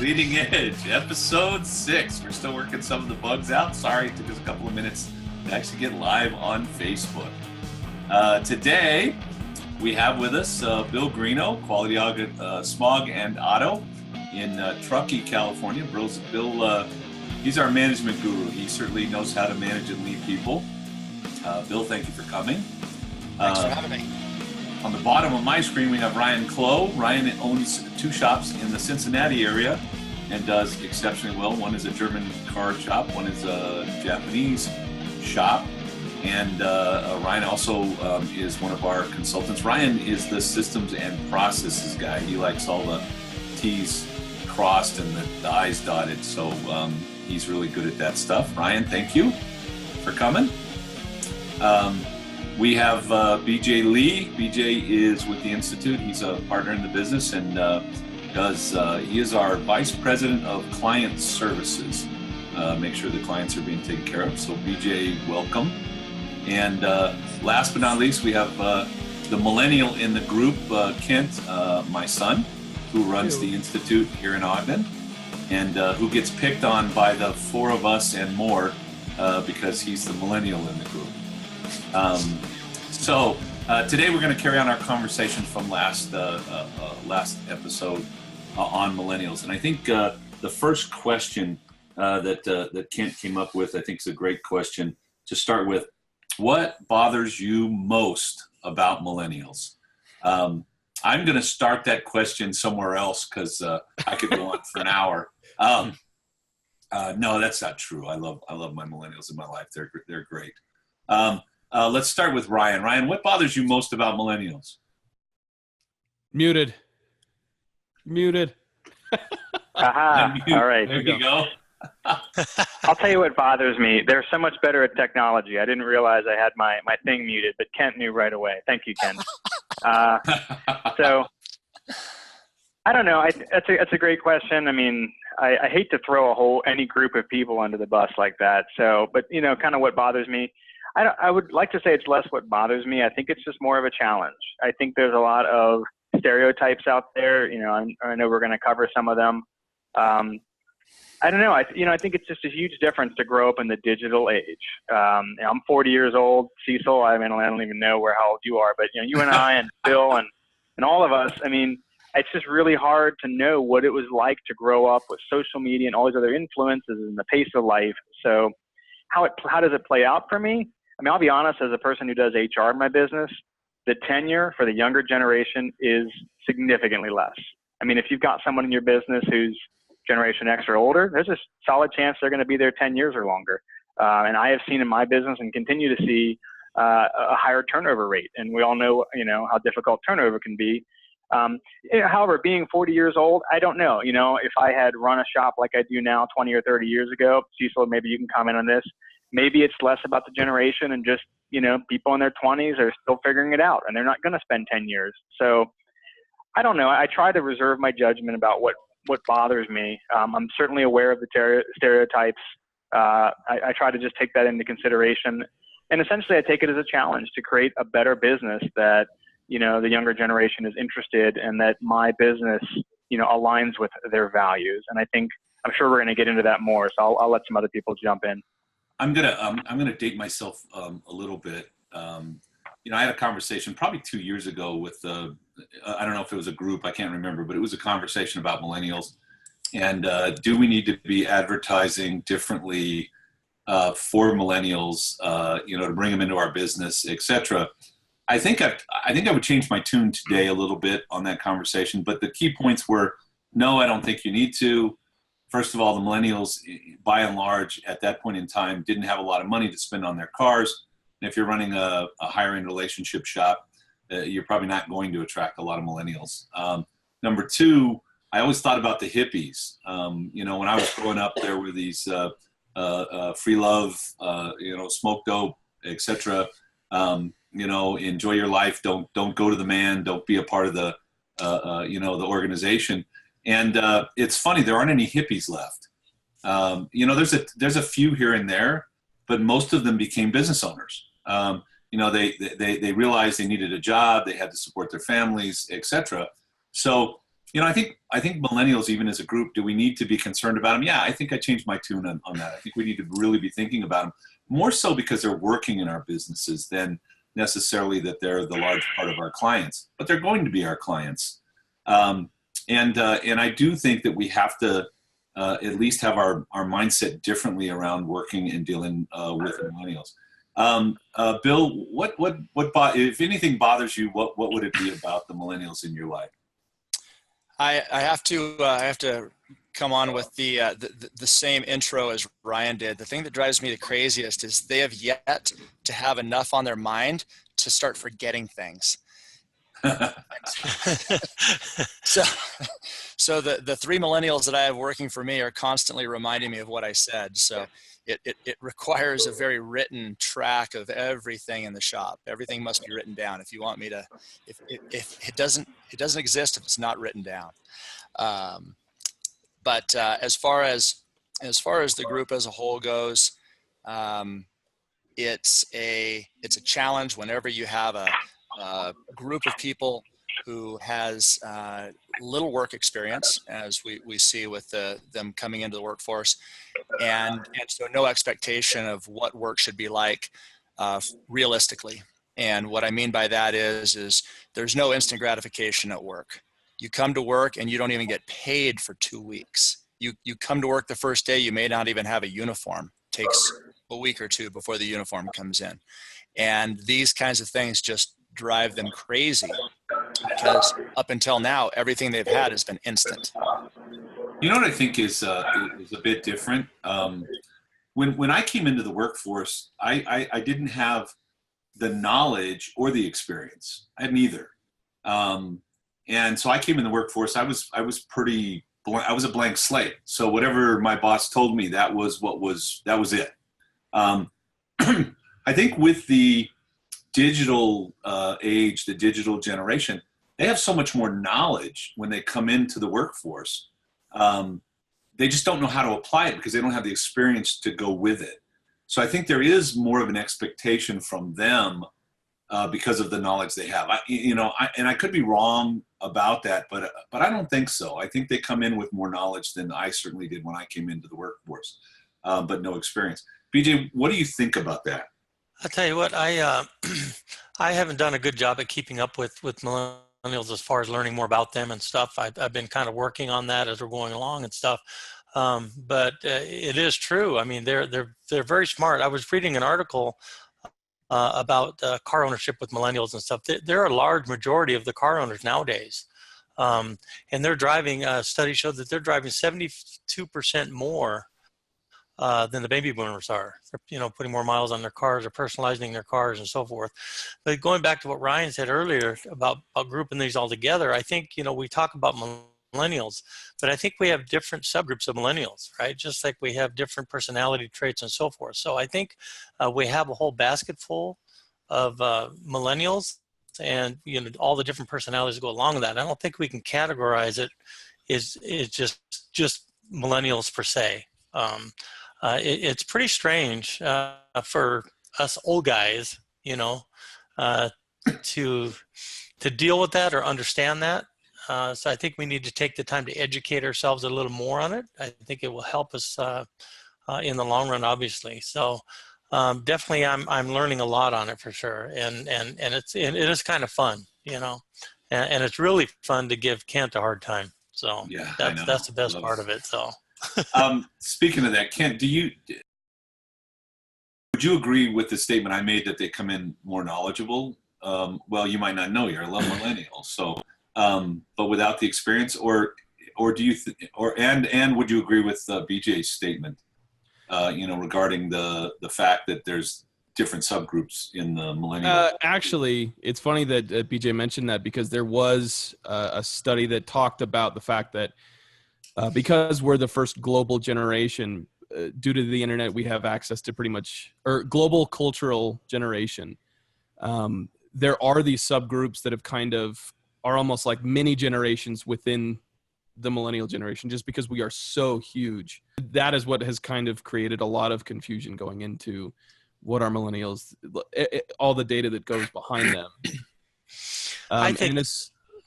Leading Edge, episode 6. We're still working some of the bugs out. Sorry, it took us a couple of minutes to actually get live on Facebook. Today, we have with us Bill Greeno, Quality Smog and Auto in Truckee, California. Bill, he's our management guru. He certainly knows how to manage and lead people. Bill, thank you for coming. Thanks for having me. On the bottom of my screen, we have Ryan Clough. Ryan owns 2 shops in the Cincinnati area and does exceptionally well. One is a German car shop, one is a Japanese shop. And Ryan also is one of our consultants. Ryan is the systems and processes guy. He likes all the T's crossed and the I's dotted. So he's really good at that stuff. Ryan, thank you for coming. We have BJ Lee. BJ is with the Institute. He's a partner in the business and he is our Vice President of Client Services. Make sure the clients are being taken care of. So BJ, welcome. And last but not least, we have the Millennial in the group, Kent, my son, who runs the Institute here in Ogden and who gets picked on by the 4 of us and more because he's the Millennial in the group. So today we're going to carry on our conversation from last episode on millennials, and I think the first question that Kent came up with, I think, is a great question to start with. What bothers you most about millennials? I'm going to start that question somewhere else because I could go on for an hour. No, that's not true. I love my millennials in my life. They're great. Let's start with Ryan. Ryan, what bothers you most about millennials? Muted. Aha. All right. There you go. I'll tell you what bothers me. They're so much better at technology. I didn't realize I had my thing muted, but Kent knew right away. Thank you, Kent. So I don't know. That's a great question. I mean, I hate to throw any group of people under the bus like that. So, but kind of what bothers me. I would like to say it's less what bothers me. I think it's just more of a challenge. I think there's a lot of stereotypes out there. I know we're going to cover some of them. I don't know. I think it's just a huge difference to grow up in the digital age. I'm 40 years old. Cecil, I don't even know how old you are, but you and I and Bill and all of us, I mean, it's just really hard to know what it was like to grow up with social media and all these other influences and the pace of life. So how does it play out for me? I mean, I'll be honest, as a person who does HR in my business, the tenure for the younger generation is significantly less. I mean, if you've got someone in your business who's Generation X or older, there's a solid chance they're going to be there 10 years or longer. And I have seen in my business and continue to see a higher turnover rate. And we all know, how difficult turnover can be. However, being 40 years old, I don't know. If I had run a shop like I do now 20 or 30 years ago, Cecil, maybe you can comment on this. Maybe it's less about the generation and just, people in their 20s are still figuring it out and they're not going to spend 10 years. So I don't know. I try to reserve my judgment about what bothers me. I'm certainly aware of the stereotypes. I try to just take that into consideration. And essentially I take it as a challenge to create a better business that, the younger generation is interested and that my business, aligns with their values. And I'm sure we're going to get into that more. So I'll let some other people jump in. I'm gonna date myself a little bit. I had a conversation probably 2 years ago with I don't know if it was a group, I can't remember, but it was a conversation about millennials and do we need to be advertising differently for millennials, to bring them into our business, etc. I think I would change my tune today a little bit on that conversation, but the key points were no, I don't think you need to. First of all, the millennials, by and large, at that point in time, didn't have a lot of money to spend on their cars. And if you're running a higher-end relationship shop, you're probably not going to attract a lot of millennials. Number 2, I always thought about the hippies. When I was growing up, there were these free love, smoke dope, etc. Enjoy your life. Don't go to the man. Don't be a part of the organization. And it's funny, there aren't any hippies left. There's a few here and there, but most of them became business owners. They realized they needed a job, they had to support their families, etc. So I think millennials, even as a group, do we need to be concerned about them? Yeah, I think I changed my tune on that. I think we need to really be thinking about them more so because they're working in our businesses than necessarily that they're the large part of our clients, but they're going to be our clients. And I do think that we have to at least have our mindset differently around working and dealing with millennials. Bill, what if anything bothers you, what would it be about the millennials in your life? I have to come on with the same intro as Ryan did. The thing that drives me the craziest is they have yet to have enough on their mind to start forgetting things. So the three millennials that I have working for me are constantly reminding me of what I said. So it requires a very written track of everything in the shop. Everything must be written down if you want me to. If it doesn't exist if it's not written down. But as far as the group as a whole goes, it's a challenge whenever you have a group of people who has little work experience, as we see with them coming into the workforce, and so no expectation of what work should be like realistically. And what I mean by that is there's no instant gratification at work. You come to work and you don't even get paid for 2 weeks. You come to work the first day, you may not even have a uniform. It takes a week or two before the uniform comes in. And these kinds of things just drive them crazy because up until now, everything they've had has been instant. You know what I think is a bit different? When I came into the workforce, I didn't have the knowledge or the experience. I had neither. And so I came in the workforce, I was a blank slate. So whatever my boss told me, that was it. I think with the digital age, the digital generation, they have so much more knowledge when they come into the workforce. They just don't know how to apply it because they don't have the experience to go with it. So I think there is more of an expectation from them because of the knowledge they have. And I could be wrong about that, but I don't think so. I think they come in with more knowledge than I certainly did when I came into the workforce, but no experience. BJ, what do you think about that? I'll tell you what, I haven't done a good job at keeping up with millennials as far as learning more about them and stuff. I've been kind of working on that as we're going along and stuff. But it is true. I mean, they're very smart. I was reading an article about car ownership with millennials and stuff. There are a large majority of the car owners nowadays. And they're driving, studies show that they're driving 72% more than the baby boomers are. They're, putting more miles on their cars or personalizing their cars and so forth. But going back to what Ryan said earlier about grouping these all together, I think, we talk about millennials, but I think we have different subgroups of millennials, right? Just like we have different personality traits and so forth. So I think we have a whole basket full of millennials and, all the different personalities that go along with that. I don't think we can categorize it is just millennials per se. It's pretty strange for us old guys, to deal with that or understand that. So I think we need to take the time to educate ourselves a little more on it. I think it will help us in the long run, obviously. So definitely, I'm learning a lot on it for sure, and it is kind of fun, and it's really fun to give Kent a hard time. So yeah, that's the best part of it. So. Speaking of that, Kent, would you agree with the statement I made that they come in more knowledgeable? Well, you might not know, you're a millennial, so but without the experience, or do you and would you agree with BJ's statement? Regarding the fact that there's different subgroups in the millennial. Actually, it's funny that BJ mentioned that because there was a study that talked about the fact that. Because we're the first global generation, due to the internet, we have access to pretty much, or global cultural generation. There are these subgroups that have are almost like mini generations within the millennial generation, just because we are so huge. That is what has kind of created a lot of confusion going into what are millennials, all the data that goes behind them. I think.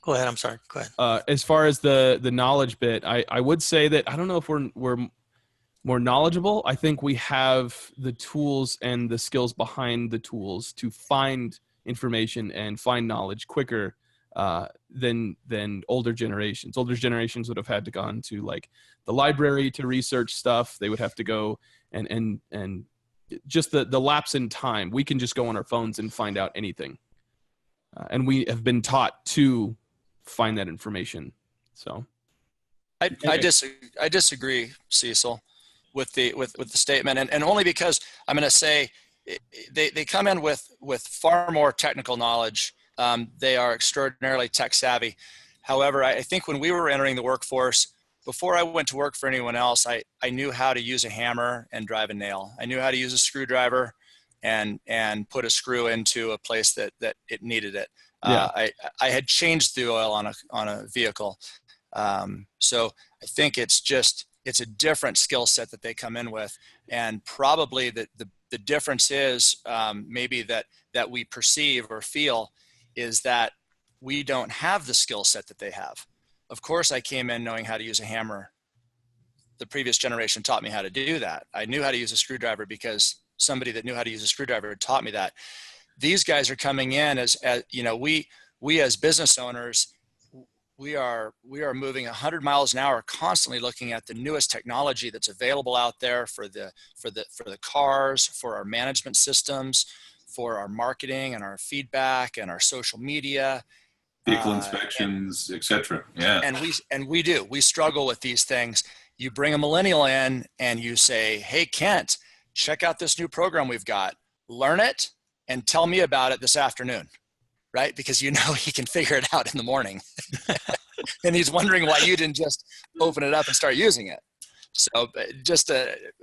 Go ahead. I'm sorry. Go ahead. As far as the knowledge bit, I would say that I don't know if we're more knowledgeable. I think we have the tools and the skills behind the tools to find information and find knowledge quicker than older generations. Older generations would have had to gone to like the library to research stuff. They would have to go and just the lapse in time. We can just go on our phones and find out anything. And we have been taught to find that information. So I disagree, Cecil, with the statement, and only because I'm going to say they come in with far more technical knowledge. They are extraordinarily tech savvy. However, I think when we were entering the workforce, before I went to work for anyone else, I knew how to use a hammer and drive a nail. I knew how to use a screwdriver and put a screw into a place that it needed it. Yeah. I had changed the oil on a vehicle. So I think it's a different skill set that they come in with. And probably the difference is maybe that we perceive or feel is that we don't have the skill set that they have. Of course, I came in knowing how to use a hammer. The previous generation taught me how to do that. I knew how to use a screwdriver because somebody that knew how to use a screwdriver had taught me that. These guys are coming in as you know, we as business owners, we are moving 100 miles an hour, constantly looking at the newest technology that's available out there for the cars, for our management systems, for our marketing and our feedback and our social media, vehicle inspections, etc. Yeah. And we struggle with these things. You bring a millennial in and you say, "Hey, Kent, check out this new program we've got. Learn it and tell me about it this afternoon." Right? Because you know he can figure it out in the morning. And he's wondering why you didn't just open it up and start using it. So just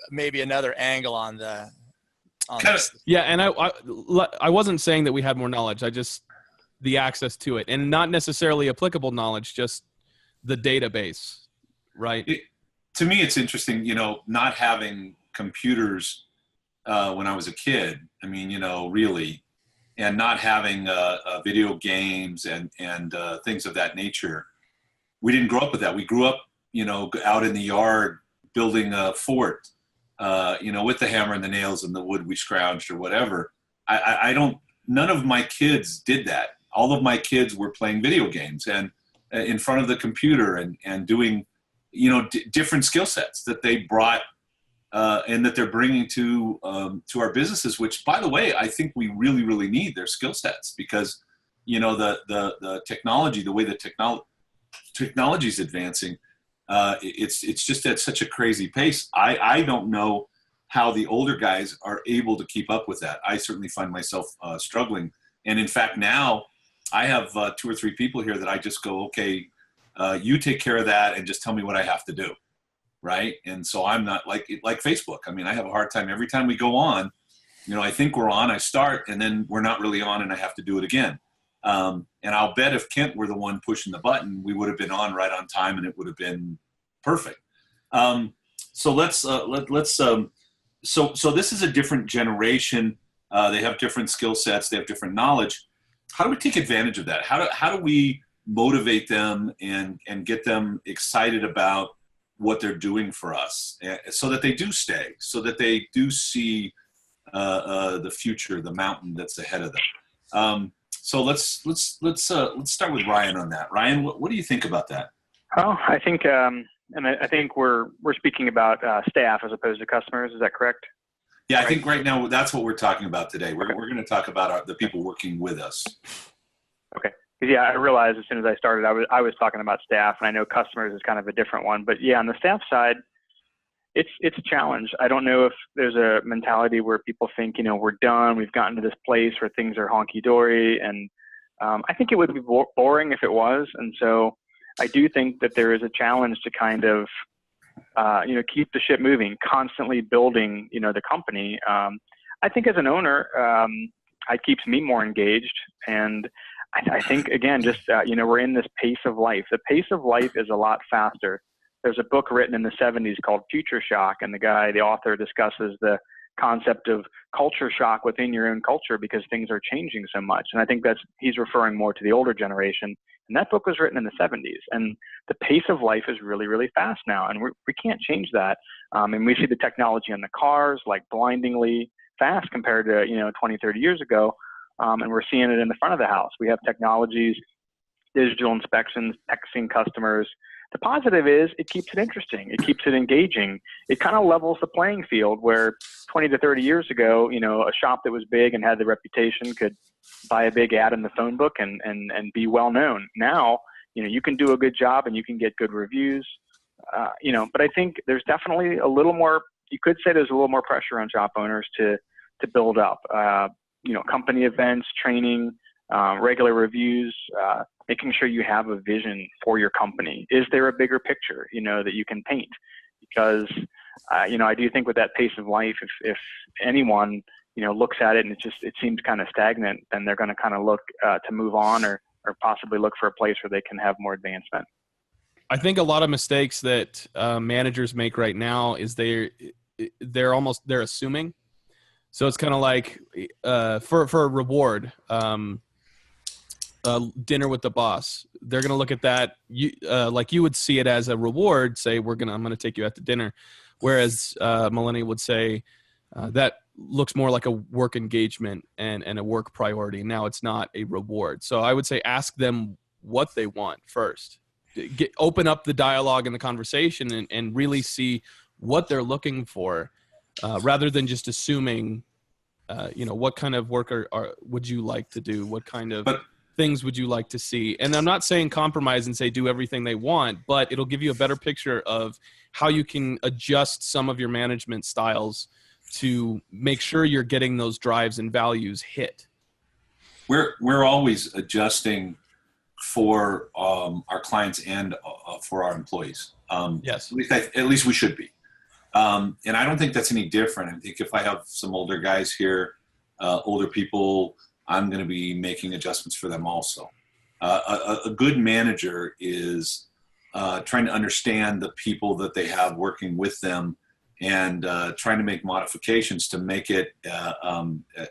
maybe another angle on this. Yeah, and I wasn't saying that we had more knowledge. I just the access to it, and not necessarily applicable knowledge, just the database, right? To me, it's interesting, you know, not having computers when I was a kid. I mean, you know, really. And not having video games and things of that nature. We didn't grow up with that. We grew up, you know, out in the yard building a fort, you know, with the hammer and the nails and the wood we scrounged or whatever. None of my kids did that. All of my kids were playing video games and in front of the computer and doing, you know, different skill sets that they brought and that they're bringing to our businesses, which, by the way, I think we really, really need their skill sets because, you know, the technology, the way the technology is advancing, it's just at such a crazy pace. I don't know how the older guys are able to keep up with that. I certainly find myself struggling. And in fact, now I have 2 or 3 people here that I just go, okay, you take care of that and just tell me what I have to do. Right. And so I'm not like Facebook. I mean, I have a hard time every time we go on, you know, I think we're on, I start, and then we're not really on and I have to do it again. And I'll bet if Kent were the one pushing the button, we would have been on right on time and it would have been perfect. So so this is a different generation. They have different skill sets. They have different knowledge. How do we take advantage of that? How do we motivate them and get them excited about what they're doing for us so that they do stay, so that they do see the future, the mountain that's ahead of them. So let's start with Ryan on that. Ryan, what do you think about that? Oh, I think, and I think we're speaking about staff as opposed to customers. Is that correct? Yeah, I think right now that's what we're talking about today. We're going to talk about the people working with us. Okay. Yeah, I realized as soon as I started, I was talking about staff, and I know customers is kind of a different one. But yeah, on the staff side, it's a challenge. I don't know if there's a mentality where people think, you know, we're done, we've gotten to this place where things are honky-dory, and I think it would be boring if it was. And so I do think that there is a challenge to kind of, you know, keep the ship moving, constantly building, you know, the company. I think as an owner, it keeps me more engaged, and I think, again, just, you know, we're in this pace of life. The pace of life is a lot faster. There's a book written in the 70s called Future Shock, and the author discusses the concept of culture shock within your own culture because things are changing so much. And I think he's referring more to the older generation. And that book was written in the 70s. And the pace of life is really, really fast now. And we can't change that. And we see the technology in the cars like blindingly fast compared to, 20, 30 years ago. And we're seeing it in the front of the house. We have technologies, digital inspections, texting customers. The positive is it keeps it interesting. It keeps it engaging. It kind of levels the playing field where 20 to 30 years ago, a shop that was big and had the reputation could buy a big ad in the phone book and be well known. Now, you can do a good job and you can get good reviews, but I think there's definitely a little more, you could say there's a little more pressure on shop owners to build up, company events, training, regular reviews, making sure you have a vision for your company. Is there a bigger picture, that you can paint? Because, I do think with that pace of life, if anyone, looks at it and it seems kind of stagnant, then they're going to kind of look to move on or possibly look for a place where they can have more advancement. I think a lot of mistakes that managers make right now is they're assuming. So it's kind of like for a reward, dinner with the boss. They're going to look at that like you would see it as a reward. Say I'm going to take you out to dinner, whereas millennial would say that looks more like a work engagement and a work priority. Now it's not a reward. So I would say ask them what they want first. Open up the dialogue and the conversation and really see what they're looking for. Rather than just assuming, what kind of work would you like to do? What kind of things would you like to see? And I'm not saying compromise and say do everything they want, but it'll give you a better picture of how you can adjust some of your management styles to make sure you're getting those drives and values hit. We're always adjusting for our clients and for our employees. Yes. At least we should be. And I don't think that's any different. I think if I have some older guys here, older people, I'm going to be making adjustments for them also. A good manager is trying to understand the people that they have working with them and trying to make modifications to make it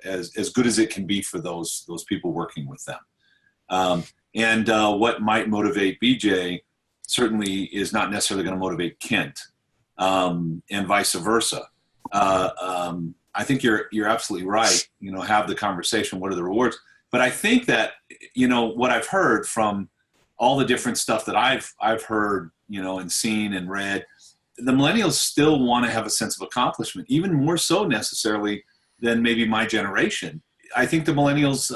as good as it can be for those people working with them. And what might motivate BJ certainly is not necessarily going to motivate Kent. And vice versa. I think you're absolutely right. Have the conversation. What are the rewards? But I think that what I've heard from all the different stuff that I've heard, and seen and read, the millennials still want to have a sense of accomplishment, even more so necessarily than maybe my generation. I think the millennials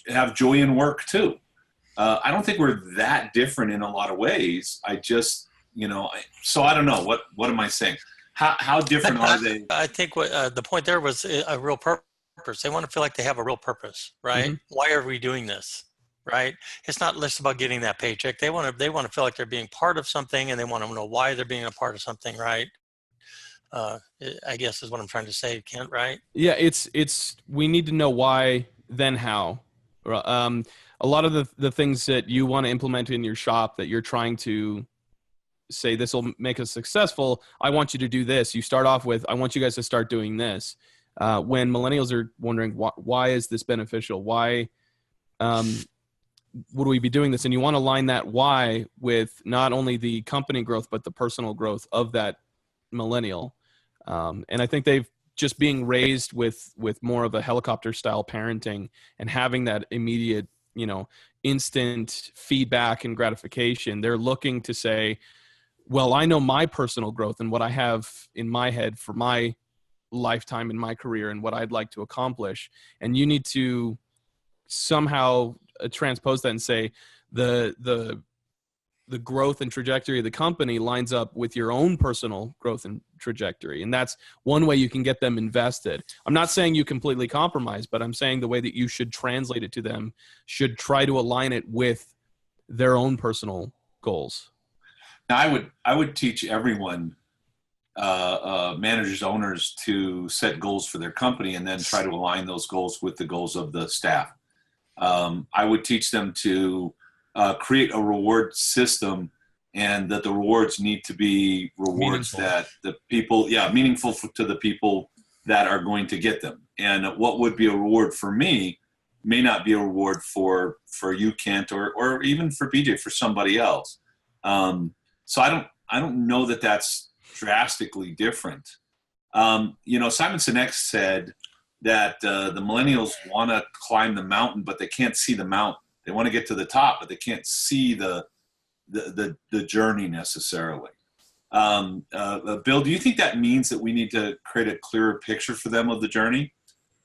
have joy in work too. I don't think we're that different in a lot of ways. I just so I don't know. What am I saying? How different are they? I think what the point there was a real purpose. They want to feel like they have a real purpose, right? Mm-hmm. Why are we doing this, right? It's not less about getting that paycheck. They want to feel like they're being part of something, and they want to know why they're being a part of something, right? I guess is what I'm trying to say, Kent, right? Yeah, it's we need to know why, then how. A lot of the things that you want to implement in your shop that you're trying to say this will make us successful, I want you to do this. You start off with, I want you guys to start doing this. When millennials are wondering, why is this beneficial? Why would we be doing this? And you want to line that why with not only the company growth, but the personal growth of that millennial. And I think they've just being raised with more of a helicopter style parenting and having that immediate, instant feedback and gratification. They're looking to say, well, I know my personal growth and what I have in my head for my lifetime in my career and what I'd like to accomplish. And you need to somehow transpose that and say the growth and trajectory of the company lines up with your own personal growth and trajectory. And that's one way you can get them invested. I'm not saying you completely compromise, but I'm saying the way that you should translate it to them should try to align it with their own personal goals. Now, I would teach everyone, managers, owners, to set goals for their company and then try to align those goals with the goals of the staff. I would teach them to create a reward system, and that the rewards need to be rewards that the people, meaningful to the people that are going to get them. And what would be a reward for me may not be a reward for you, Kent, or even for BJ, for somebody else. So I don't know that that's drastically different. Simon Sinek said that the millennials want to climb the mountain, but they can't see the mountain. They want to get to the top, but they can't see the journey necessarily. Bill, do you think that means that we need to create a clearer picture for them of the journey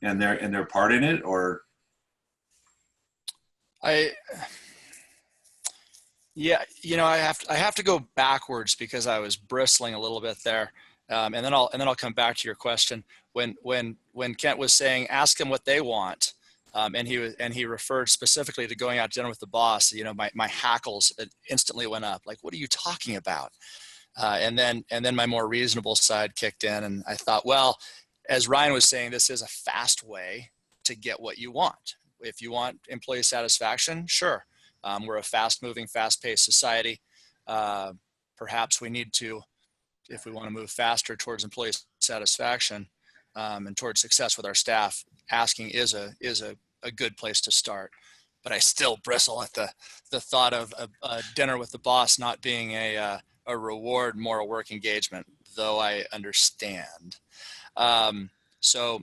and their part in it, or? I have to go backwards because I was bristling a little bit there, and then I'll come back to your question. When Kent was saying ask them what they want, and he referred specifically to going out to dinner with the boss. My hackles instantly went up. Like, what are you talking about? And then my more reasonable side kicked in, and I thought, well, as Ryan was saying, this is a fast way to get what you want. If you want employee satisfaction, sure. We're a fast-moving, fast-paced society. Perhaps we need to, if we want to move faster towards employee satisfaction and towards success with our staff, asking is a good place to start. But I still bristle at the thought of a dinner with the boss not being a reward, more a work engagement, though I understand. So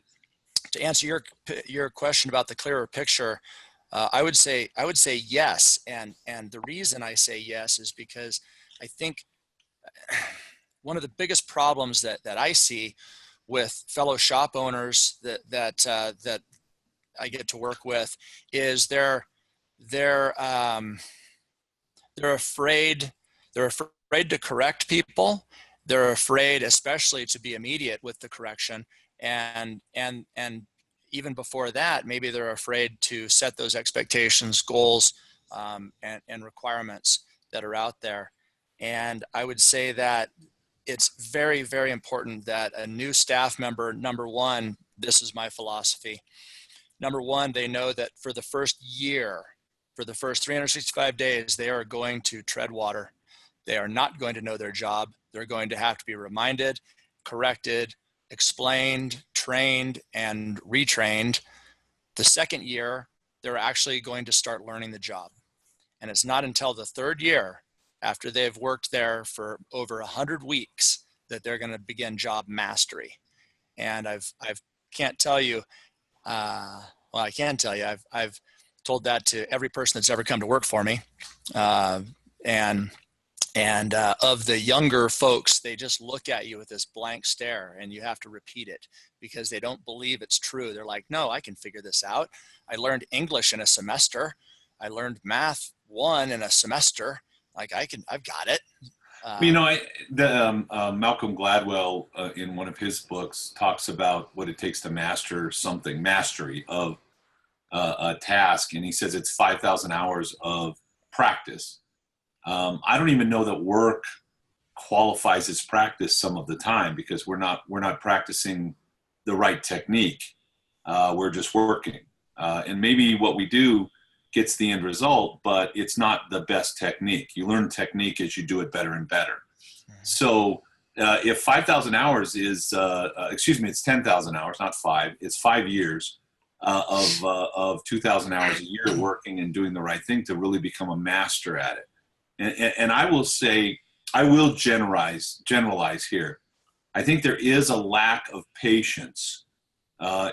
to answer your question about the clearer picture, I would say yes, and the reason I say yes is because I think one of the biggest problems that I see with fellow shop owners that I get to work with is they're afraid to correct people. They're afraid, especially, to be immediate with the correction, and even before that, maybe they're afraid to set those expectations, goals, and requirements that are out there. And I would say that it's very, very important that a new staff member, number one, this is my philosophy. Number one, they know that for the first year, for the first 365 days, they are going to tread water. They are not going to know their job. They're going to have to be reminded, corrected, explained, trained, and retrained. The second year, they're actually going to start learning the job. And it's not until the third year, after they've worked there for over 100 weeks, that they're going to begin job mastery. And I can't tell you, well, I can tell you, I've told that to every person that's ever come to work for me. And of the younger folks, they just look at you with this blank stare, and you have to repeat it because they don't believe it's true. They're like, no, I can figure this out. I learned English in a semester. I learned math 1 in a semester. Like, I've got it. Malcolm Gladwell in one of his books talks about what it takes to master something, mastery of a task. And he says it's 5,000 hours of practice. I don't even know that work qualifies as practice some of the time because we're not practicing the right technique. We're just working. And maybe what we do gets the end result, but it's not the best technique. You learn technique as you do it better and better. So if 5,000 hours is, it's 10,000 hours, not 5, it's 5 years of 2,000 hours a year working and doing the right thing to really become a master at it. And I will say, I will generalize here. I think there is a lack of patience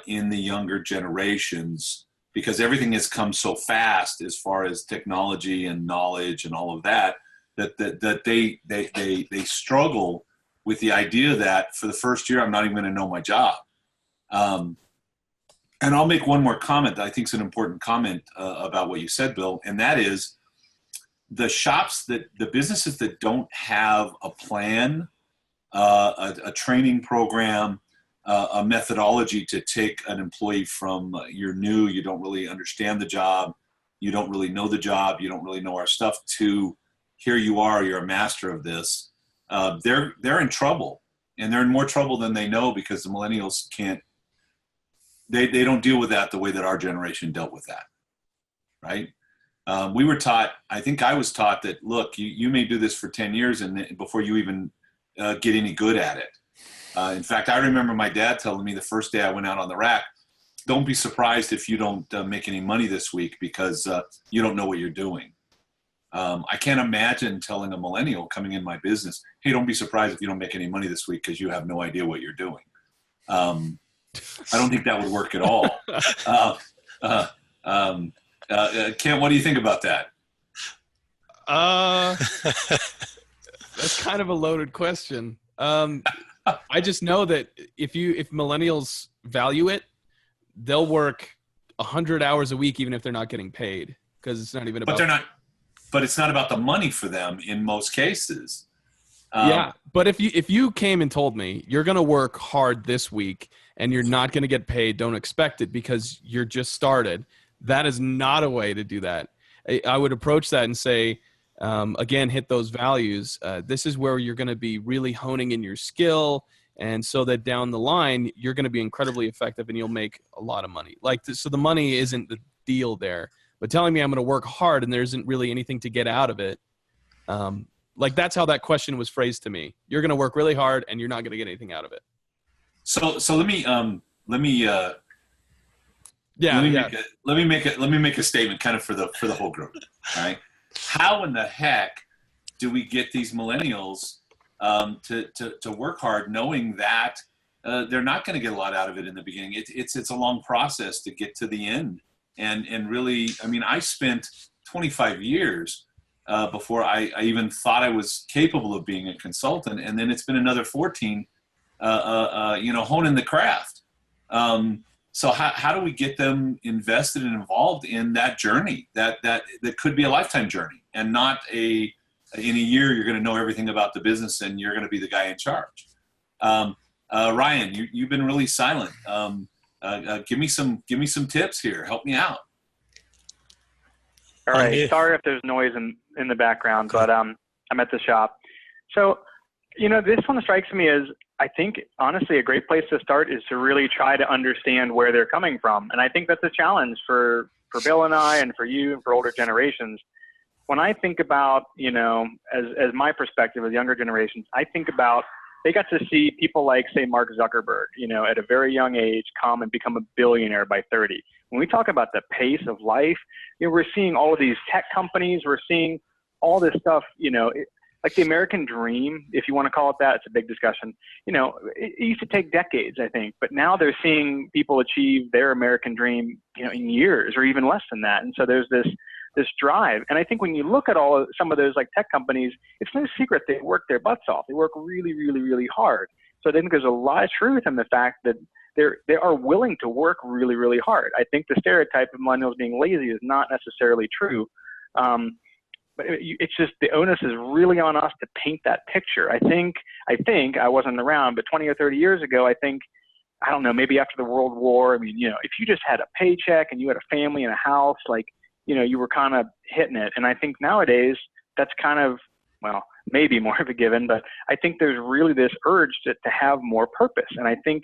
in the younger generations because everything has come so fast as far as technology and knowledge and all of that they struggle with the idea that for the first year I'm not even going to know my job. And I'll make one more comment that I think is an important comment about what you said, Bill, and that is, the businesses that don't have a plan, a training program, a methodology to take an employee from you're new, you don't really understand the job, you don't really know the job, you don't really know our stuff, to here you are, you're a master of this. They're in trouble, and they're in more trouble than they know because the millennials they don't deal with that the way that our generation dealt with that, right? We were taught, I think I was taught that, look, you may do this for 10 years and before you even get any good at it. In fact, I remember my dad telling me the first day I went out on the rack, don't be surprised if you don't make any money this week because you don't know what you're doing. I can't imagine telling a millennial coming in my business, hey, don't be surprised if you don't make any money this week because you have no idea what you're doing. I don't think that would work at all. Kent, what do you think about that? That's kind of a loaded question. I just know that if millennials value it, they'll work 100 hours a week, even if they're not getting paid, because it's not even about. But it's not about the money for them in most cases. Yeah, but if you came and told me you're going to work hard this week and you're not going to get paid, don't expect it because you're just started. That is not a way to do that. I would approach that and say, again, hit those values. This is where you're going to be really honing in your skill, and so that down the line you're going to be incredibly effective and you'll make a lot of money. So the money isn't the deal there. But telling me I'm going to work hard and there isn't really anything to get out of it, that's how that question was phrased to me. You're going to work really hard and you're not going to get anything out of it. So let me make a statement kind of for the whole group. All right. How in the heck do we get these millennials to work hard, knowing that they're not going to get a lot out of it in the beginning? It's a long process to get to the end. And really, I mean, I spent 25 years before I even thought I was capable of being a consultant. And then it's been another 14, honing the craft. So how do we get them invested and involved in that journey that could be a lifetime journey, and not in a year you're going to know everything about the business and you're going to be the guy in charge? Ryan, you've been really silent. Give me some tips here. Help me out. All right. Sorry if there's noise in the background, but I'm at the shop. So, this one strikes me as, I think, honestly, a great place to start is to really try to understand where they're coming from. And I think that's a challenge for Bill and I, and for you, and for older generations. When I think about, as my perspective as younger generations, I think about, they got to see people like, say, Mark Zuckerberg, at a very young age come and become a billionaire by 30. When we talk about the pace of life, we're seeing all of these tech companies, we're seeing all this stuff, like the American dream, if you want to call it that. It's a big discussion. It used to take decades, I think, but now they're seeing people achieve their American dream, in years or even less than that. And so there's this drive. And I think when you look at some of those like tech companies, it's no secret they work their butts off. They work really, really, really hard. So I think there's a lot of truth in the fact that they are willing to work really, really hard. I think the stereotype of millennials being lazy is not necessarily true. But it's just, the onus is really on us to paint that picture. I think I wasn't around, but 20 or 30 years ago, I don't know, maybe after the World War, if you just had a paycheck and you had a family and a house, you were kind of hitting it. And I think nowadays that's kind of, well, maybe more of a given, but I think there's really this urge to have more purpose. And I think,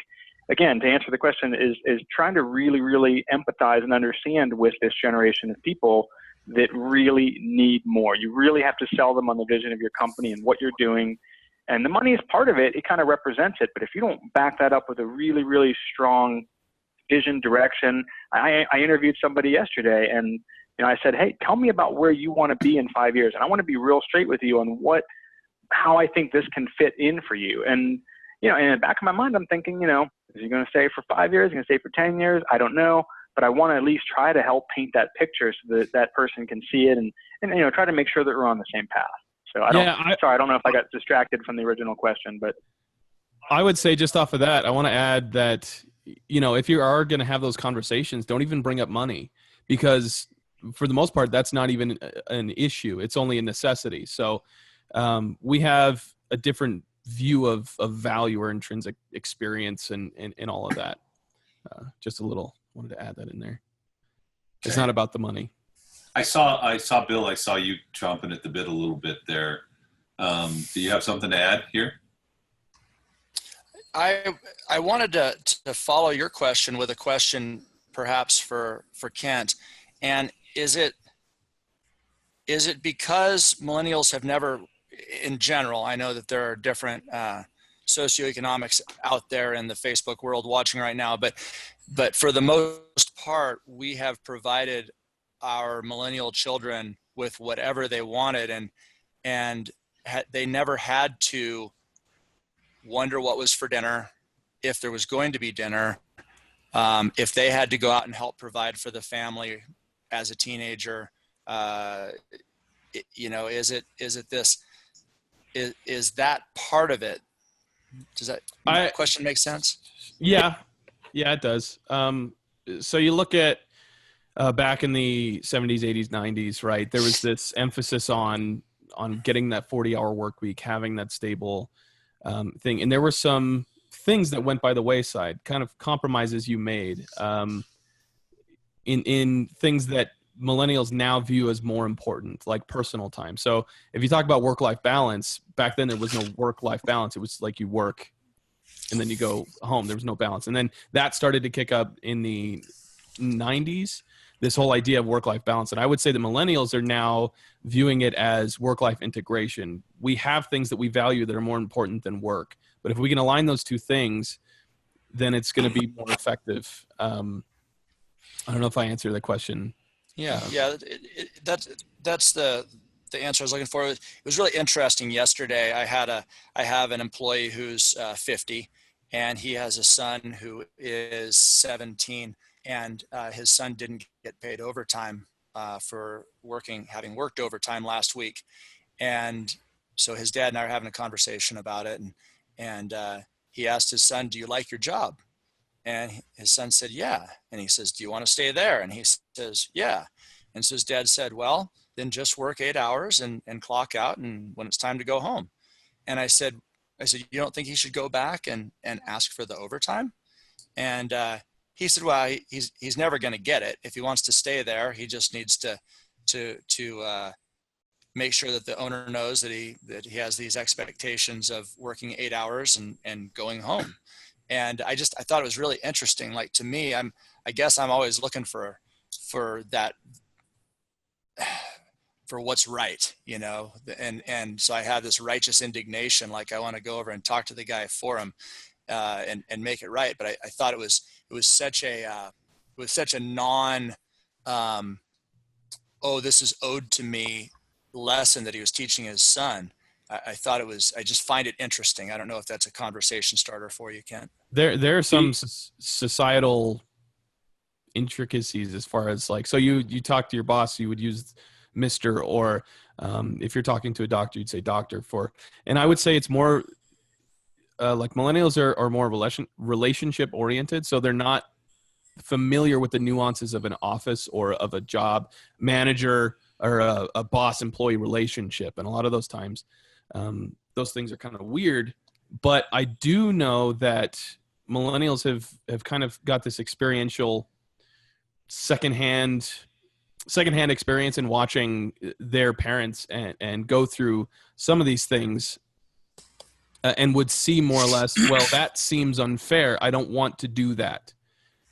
again, to answer the question, is trying to really, really empathize and understand with this generation of people that really need more. You really have to sell them on the vision of your company and what you're doing. And the money is part of it. It kind of represents it. But if you don't back that up with a really, really strong vision, direction. I interviewed somebody yesterday, and I said, hey, tell me about where you want to be in 5 years. And I want to be real straight with you on how I think this can fit in for you. And, in the back of my mind, I'm thinking, is he going to stay for 5 years? Is he going to stay for 10 years? I don't know. But I want to at least try to help paint that picture so that that person can see it and try to make sure that we're on the same path. So I don't know if I got distracted from the original question, but I would say just off of that, I want to add that, if you are going to have those conversations, don't even bring up money, because for the most part, that's not even an issue. It's only a necessity. So we have a different view of value or intrinsic experience and all of that. Just a little, wanted to add that in there. Okay. It's not about the money. I saw Bill, I saw you chomping at the bit a little bit there. Do you have something to add here? I wanted to follow your question with a question perhaps for Kent. And is it because millennials have never, in general, I know that there are different socioeconomics out there in the Facebook world watching right now, but for the most part, we have provided our millennial children with whatever they wanted, and they never had to wonder what was for dinner, if there was going to be dinner, if they had to go out and help provide for the family as a teenager. Is that part of it? Does that question make sense? Yeah, it does. So you look at back in the 70s, 80s, 90s, right? There was this emphasis on getting that 40-hour work week, having that stable thing. And there were some things that went by the wayside, kind of compromises you made in things that millennials now view as more important, like personal time. So if you talk about work-life balance, back then there was no work-life balance. It was like you work and then you go home. There was no balance. And then that started to kick up in the 90s, this whole idea of work-life balance. And I would say that millennials are now viewing it as work-life integration. We have things that we value that are more important than work. But if we can align those two things, then it's going to be more effective. I don't know if I answered the question. Yeah. That's the answer I was looking for. It was really interesting. Yesterday, I have an employee who's 50, and he has a son who is 17, and his son didn't get paid overtime for having worked overtime last week, and so his dad and I are having a conversation about it, and he asked his son, "Do you like your job?" And his son said, "Yeah." And he says, "Do you want to stay there?" And he says, "Yeah." And so his dad said, "Well, then just work 8 hours and clock out, and when it's time to go home." And I said, "You don't think he should go back and ask for the overtime?" And he said, "Well, he's never going to get it. If he wants to stay there, he just needs to make sure that the owner knows that he has these expectations of working 8 hours and going home." And I thought it was really interesting. Like, to me, I guess I'm always looking for that, for what's right, and so I have this righteous indignation. Like, I want to go over and talk to the guy for him, and make it right. But I thought it was such a non, this is owed to me lesson that he was teaching his son. I thought I just find it interesting. I don't know if that's a conversation starter for you, Kent. There are some societal intricacies as far as, like, so you talk to your boss, you would use Mr., or if you're talking to a doctor, you'd say doctor and I would say it's more like millennials are more relationship oriented. So they're not familiar with the nuances of an office or of a job manager or a boss employee relationship. And a lot of those times, those things are kind of weird. But I do know that millennials have kind of got this experiential secondhand experience in watching their parents and go through some of these things, and would see more or less, well, that seems unfair. I don't want to do that.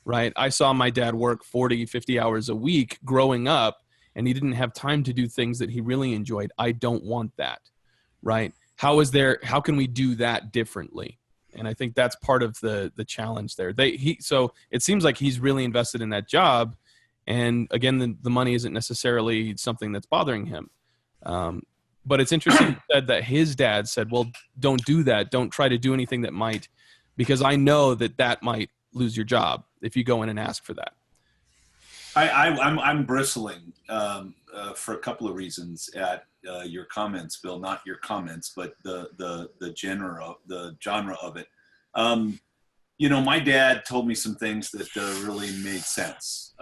Right. I saw my dad work 40, 50 hours a week growing up, and he didn't have time to do things that he really enjoyed. I don't want that. Right. How can we do that differently? And I think that's part of the challenge there. So it seems like he's really invested in that job. And again, the money isn't necessarily something that's bothering him. But it's interesting that his dad said, well, don't do that. Don't try to do anything that might, because I know that might lose your job if you go in and ask for that. I'm bristling for a couple of reasons at your comments, Bill. Not your comments, but the genre of it. My dad told me some things that really made sense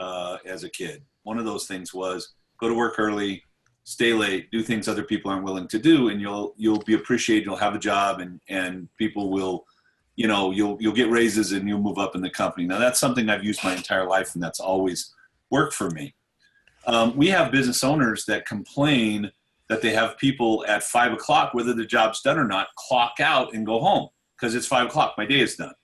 as a kid. One of those things was go to work early, stay late, do things other people aren't willing to do, and you'll be appreciated. You'll have a job, and people will. You'll get raises and you'll move up in the company. Now, that's something I've used my entire life, and that's always worked for me. We have business owners that complain that they have people at 5 o'clock, whether the job's done or not, clock out and go home because it's 5 o'clock. My day is done.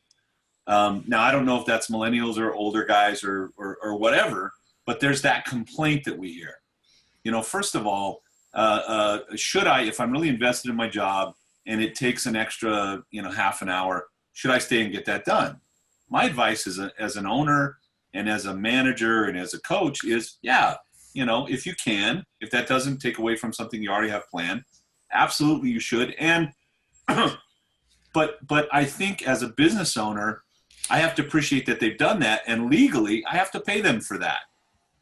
Now, I don't know if that's millennials or older guys or whatever, but there's that complaint that we hear. First of all, should I, if I'm really invested in my job and it takes an extra, half an hour, should I stay and get that done? My advice as an owner and as a manager and as a coach is, if you can, if that doesn't take away from something you already have planned, absolutely you should. And but I think as a business owner, I have to appreciate that they've done that, and legally I have to pay them for that.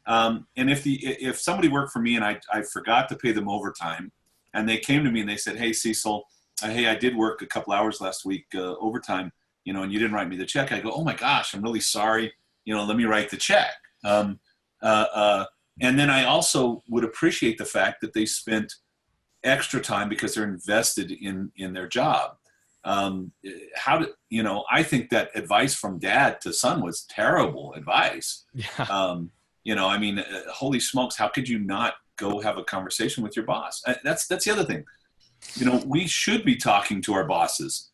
And if somebody worked for me and I forgot to pay them overtime, and they came to me and they said, "Hey, Cecil, hey, I did work a couple hours last week overtime, and you didn't write me the check." I go, "Oh my gosh, I'm really sorry. Let me write the check." And then I also would appreciate the fact that they spent extra time because they're invested in their job. I think that advice from dad to son was terrible advice. Yeah. Holy smokes, how could you not go have a conversation with your boss? That's the other thing. We should be talking to our bosses.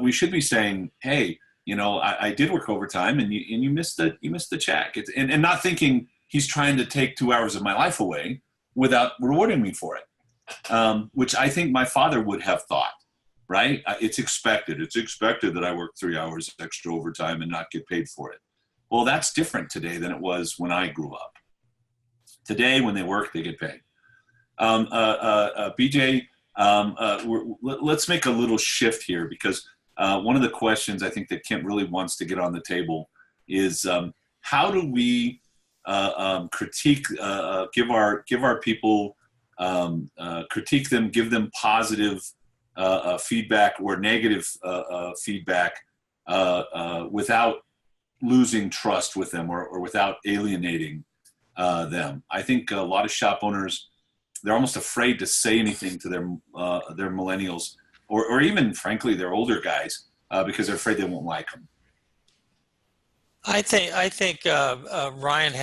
We should be saying, "Hey, I did work overtime, and you missed the check," and not thinking he's trying to take 2 hours of my life away without rewarding me for it, which I think my father would have thought. Right? It's expected that I work 3 hours extra overtime and not get paid for it. Well, that's different today than it was when I grew up. Today, when they work, they get paid. BJ, let's make a little shift here, because one of the questions I think that Kent really wants to get on the table is how do we critique, give our people, critique them, give them positive feedback or negative feedback without losing trust with them or without alienating them. I think a lot of shop owners, they're almost afraid to say anything to their millennials or even, frankly, their older guys because they're afraid they won't like them. I think Ryan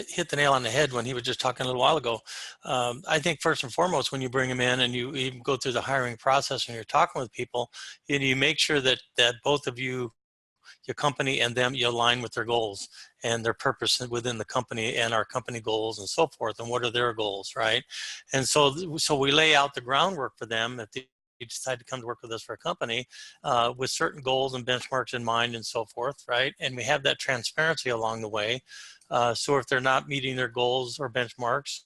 hit the nail on the head when he was just talking a little while ago. I think first and foremost, when you bring them in and you go through the hiring process and you're talking with people, and you make sure that both of you, your company and them, you align with their goals and their purpose within the company and our company goals and so forth, and what are their goals, right? And so we lay out the groundwork for them if they decide to come to work with us for a company with certain goals and benchmarks in mind and so forth, right? And we have that transparency along the way. So if they're not meeting their goals or benchmarks,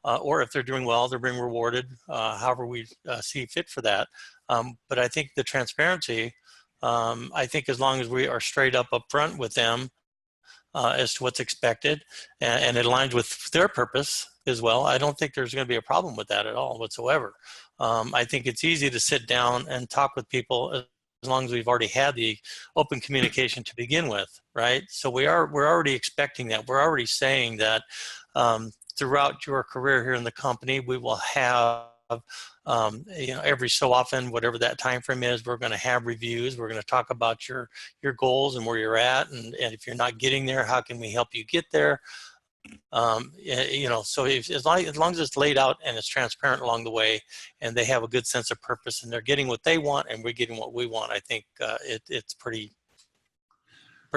or if they're doing well, they're being rewarded, however we see fit for that. But I think the transparency, I think as long as we are straight up front with them as to what's expected and it aligns with their purpose as well, I don't think there's going to be a problem with that at all whatsoever. I think it's easy to sit down and talk with people as long as we've already had the open communication to begin with, right? So we're already expecting that. We're already saying that throughout your career here in the company, we will have, every so often, whatever that time frame is, we're going to have reviews. We're going to talk about your goals and where you're at, and if you're not getting there, how can we help you get there? So as long as it's laid out and it's transparent along the way, and they have a good sense of purpose, and they're getting what they want, and we're getting what we want, I think it's pretty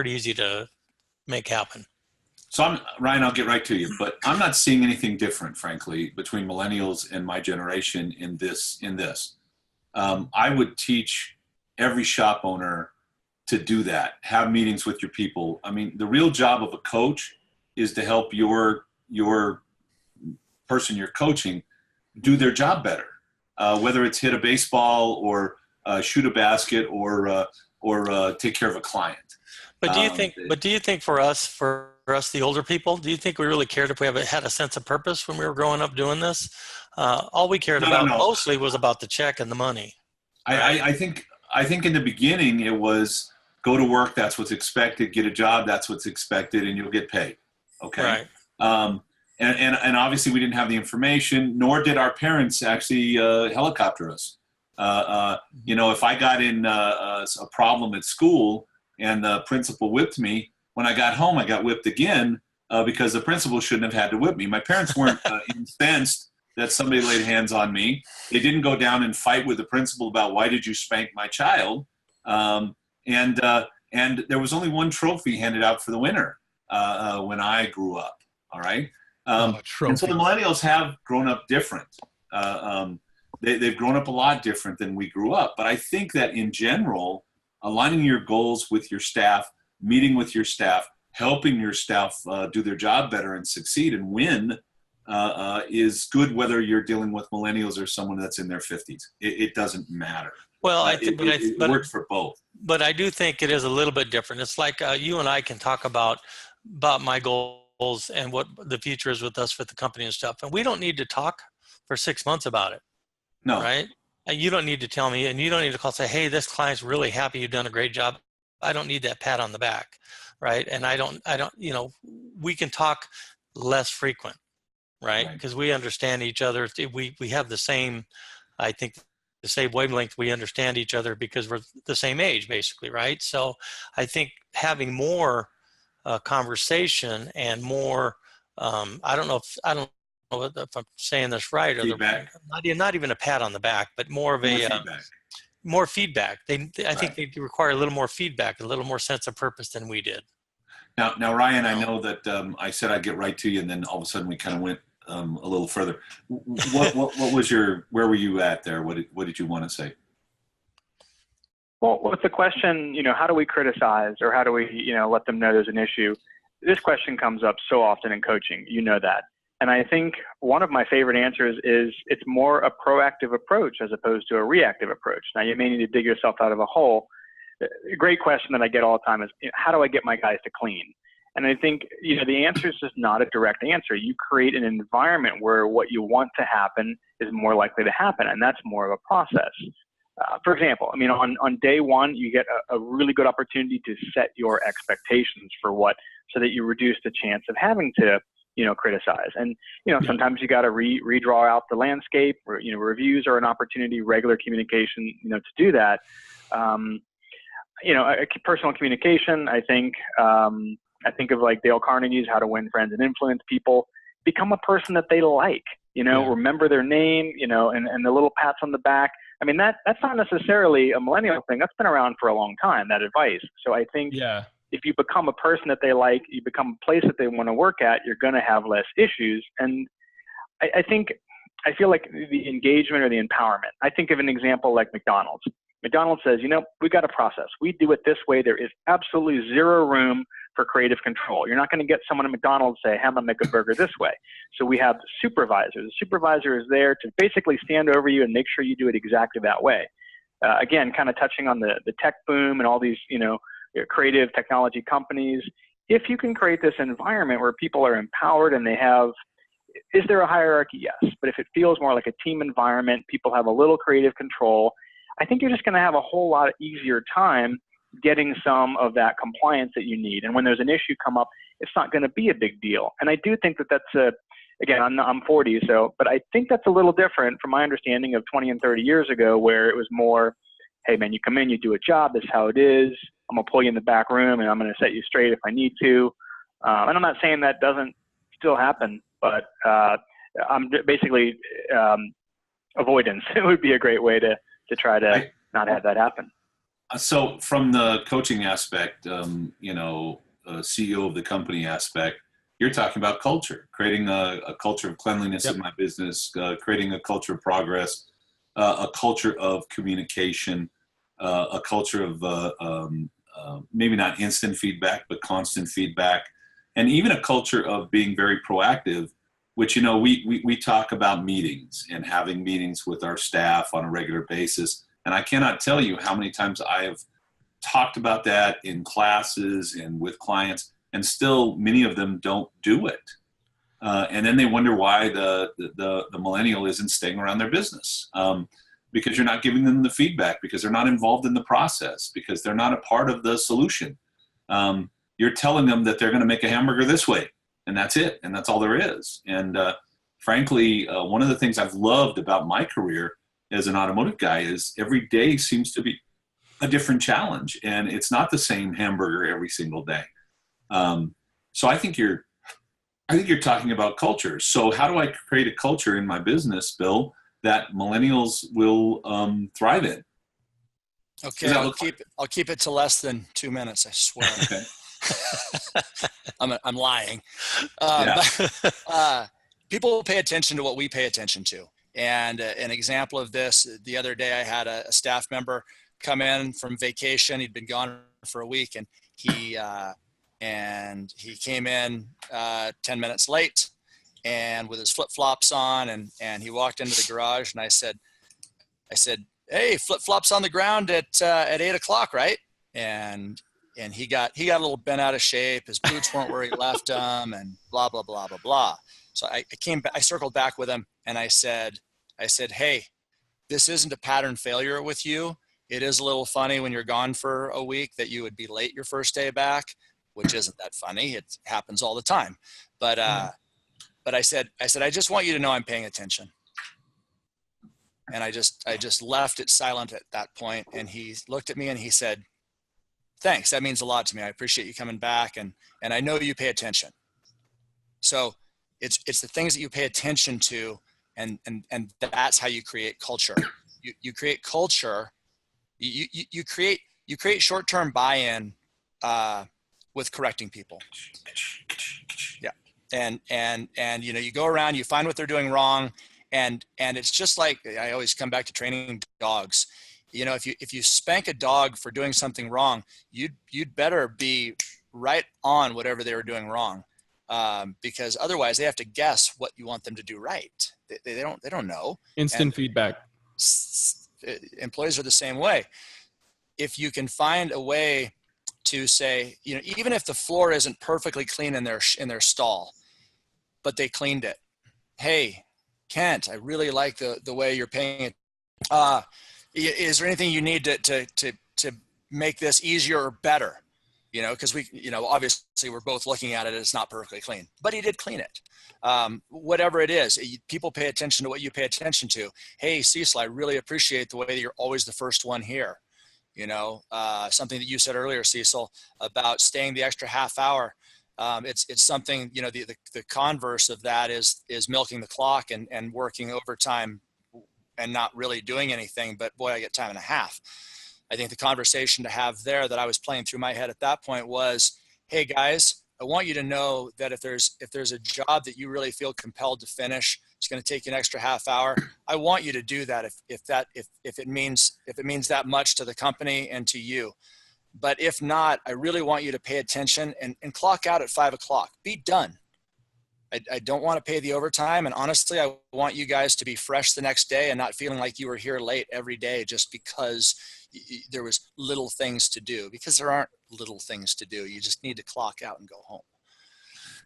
easy to make happen. So Ryan, I'll get right to you, but I'm not seeing anything different, frankly, between millennials and my generation in this. I would teach every shop owner to do that. Have meetings with your people. I mean, the real job of a coach is to help your person you're coaching do their job better, whether it's hit a baseball or shoot a basket or take care of a client. But do you think for us, the older people, do you think we really cared if we had a sense of purpose when we were growing up doing this? All we cared about mostly was about the check and the money. Right? I think in the beginning it was go to work, that's what's expected, get a job, that's what's expected, and you'll get paid. Okay. Right. And obviously we didn't have the information, nor did our parents actually helicopter us. If I got in a problem at school and the principal whipped me, when I got home, I got whipped again because the principal shouldn't have had to whip me. My parents weren't incensed that somebody laid hands on me. They didn't go down and fight with the principal about why did you spank my child. And there was only one trophy handed out for the winner when I grew up. All right. And so the millennials have grown up different. they've grown up a lot different than we grew up. But I think that in general, aligning your goals with your staff, meeting with your staff, helping your staff do their job better and succeed and win is good, whether you're dealing with millennials or someone that's in their 50s. It doesn't matter. Well, it works for both. But I do think it is a little bit different. It's like you and I can talk about my goals and what the future is with us, with the company and stuff. And we don't need to talk for 6 months about it. No. Right? And you don't need to tell me, and you don't need to call and say, hey, this client's really happy you've done a great job. I don't need that pat on the back. Right? And I don't, we can talk less frequent, right? Because we understand each other. We have the same, I think, the same wavelength. We understand each other because we're the same age, basically, right? So I think having more conversation and more, I don't know if I'm saying this right, or not even a pat on the back, but more of more feedback. I think they require a little more feedback, a little more sense of purpose than we did. Now, Ryan, I know that I said I'd get right to you, and then all of a sudden we kind of went a little further. What was where were you at there? What did you want to say? Well, with the question, how do we criticize, or how do we, let them know there's an issue? This question comes up so often in coaching, that. And I think one of my favorite answers is it's more a proactive approach as opposed to a reactive approach. Now, you may need to dig yourself out of a hole. A great question that I get all the time is, how do I get my guys to clean? And I think, the answer is just not a direct answer. You create an environment where what you want to happen is more likely to happen, and that's more of a process. For example, on day one, you get a really good opportunity to set your expectations for so that you reduce the chance of having to, criticize. And, sometimes you got to redraw out the landscape, or, reviews are an opportunity, regular communication, to do that. Personal communication, I think of like Dale Carnegie's How to Win Friends and Influence People. Become a person that they like, remember their name, and the little pats on the back. That's not necessarily a millennial thing. That's been around for a long time, that advice. So I think if you become a person that they like, you become a place that they want to work at, you're going to have less issues. And I feel like the engagement or the empowerment, I think of an example like McDonald's. McDonald's says, we've got a process. We do it this way. There is absolutely zero room for creative control. You're not going to get someone at McDonald's say, hey, I'm going to make a burger this way. So we have the supervisor. The supervisor is there to basically stand over you and make sure you do it exactly that way. Again, kind of touching on the tech boom and all these, creative technology companies. If you can create this environment where people are empowered and is there a hierarchy? Yes. But if it feels more like a team environment, people have a little creative control, I think you're just going to have a whole lot easier time getting some of that compliance that you need. And when there's an issue come up, it's not going to be a big deal. And I do think that that's again, I'm 40, but I think that's a little different from my understanding of 20 and 30 years ago, where it was more, hey man, you come in, you do a job, this is how it is. I'm going to pull you in the back room and I'm going to set you straight if I need to. And I'm not saying that doesn't still happen, but I'm basically avoidance. It would be a great way to try to not have that happen. So from the coaching aspect, CEO of the company aspect, you're talking about culture, creating a culture of cleanliness in my business, creating a culture of progress, a culture of communication, a culture of maybe not instant feedback, but constant feedback, and even a culture of being very proactive, which, we talk about meetings and having meetings with our staff on a regular basis. And I cannot tell you how many times I have talked about that in classes and with clients, and still many of them don't do it. And then they wonder why the millennial isn't staying around their business, because you're not giving them the feedback, because they're not involved in the process, because they're not a part of the solution. You're telling them that they're going to make a hamburger this way, and that's it, and that's all there is. And frankly, one of the things I've loved about my career as an automotive guy is every day seems to be a different challenge, and it's not the same hamburger every single day. So I think you're talking about culture. So how do I create a culture in my business, Bill, that millennials will thrive in? Okay, I'll keep it to less than 2 minutes, I swear. Okay. I'm lying. Yeah. But, people pay attention to what we pay attention to. And an example of this, the other day I had a staff member come in from vacation. He'd been gone for a week, and he came in 10 minutes late and with his flip-flops on, and he walked into the garage, and I said, "Hey, flip-flops on the ground at 8 o'clock, right?" And he got a little bent out of shape. His boots weren't where he left them, and blah, blah, blah, blah, blah. So I circled back with him, and I said, "Hey, this isn't a pattern failure with you. It is a little funny when you're gone for a week that you would be late your first day back, which isn't that funny. It happens all the time. But I said, I just want you to know I'm paying attention." And I just left it silent at that point. And he looked at me and he said, "Thanks. That means a lot to me. I appreciate you coming back. And I know you pay attention." So it's the things that you pay attention to. And that's how you create culture. You create culture. You create short-term buy-in with correcting people. Yeah. And you go around, you find what they're doing wrong. And it's just like, I always come back to training dogs. If you spank a dog for doing something wrong, you'd better be right on whatever they were doing wrong. Because otherwise they have to guess what you want them to do right. They don't know. Instant feedback. Employees are the same way. If you can find a way to say, even if the floor isn't perfectly clean in their stall, but they cleaned it. "Hey, Kent, I really like the way you're paying it. Is there anything you need to make this easier or better?" Because obviously we're both looking at it. It's not perfectly clean, but he did clean it. Whatever it is, people pay attention to what you pay attention to. "Hey, Cecil, I really appreciate the way that you're always the first one here." Something that you said earlier, Cecil, about staying the extra half hour. It's something, the converse of that is milking the clock and working overtime and not really doing anything, but boy, I get time and a half. I think the conversation to have there that I was playing through my head at that point was, "Hey guys, I want you to know that if there's a job that you really feel compelled to finish, it's going to take you an extra half hour. I want you to do that if it means that much to the company and to you. But if not, I really want you to pay attention and clock out at 5 o'clock. Be done. I don't want to pay the overtime. And honestly, I want you guys to be fresh the next day and not feeling like you were here late every day just because there was little things to do, because there aren't little things to do. You just need to clock out and go home."